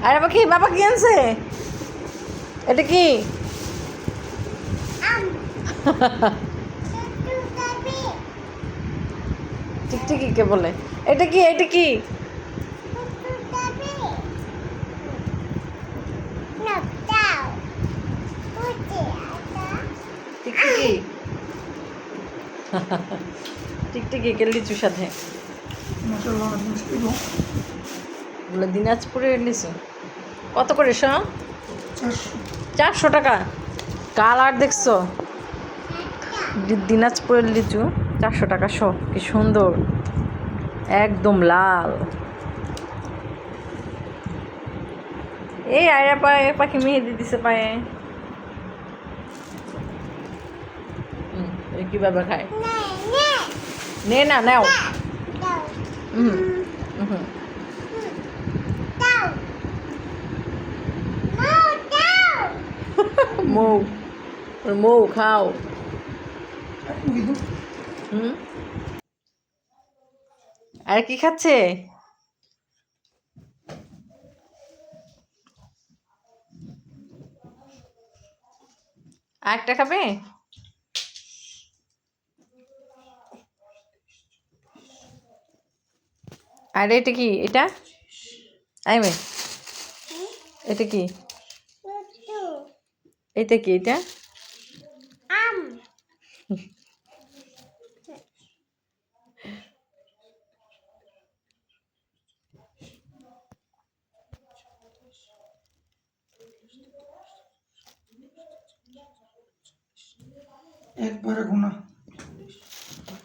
আরে বাবা কি আনছে? এটা কি? টিকটিকি কে বলে? এটা কি? টিকটিকি টিকটিকি কে লিচুর সাথে বলে দিনাজপুরের লিচু কত করে? 400 টাকা। কালার দেখছো? দিনাজপুরের লিচু 400 টাকা শো। কি সুন্দর, একদম লাল। এই আয়রা পাখি মেহেদি দিছে পায়ে। কিভাবে খায়? নে না, নাও। মৌ খাও। আর কি খাচ্ছে? আরেকটা খাবে? আর এটা কি? এটা আইমে এটা কি? এটা কি? এটা একবারে গোনা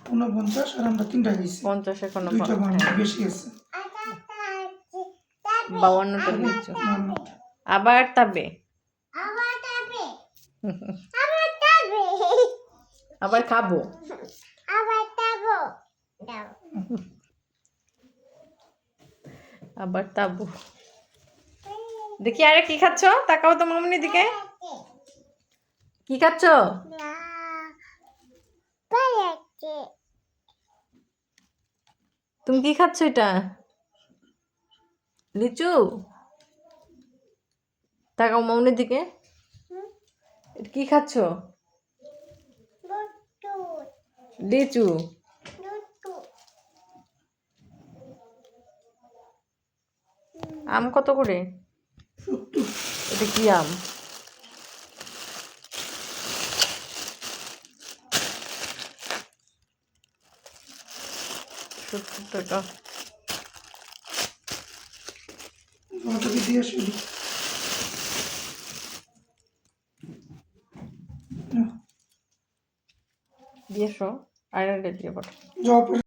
49 আর আমরা 3টা খাইছি। 50 এখনো 2টা বেশি আছে। 52টা লিচু। আবার তাবে আবার খাবো। আবার তাবো। দেখি আরে কি খাচ্ছ? তাকাও তো মামনির দিকে। কি খাচ্ছ? তুমি কি খাচ্ছ? এটা লিচু? তাকাও মামনির দিকে। এটা কি খাচ্ছ? লিচু। আম কত করে? এটা কি আম? টাকা। দিয়েছো? আর দিয়ে পাঠো।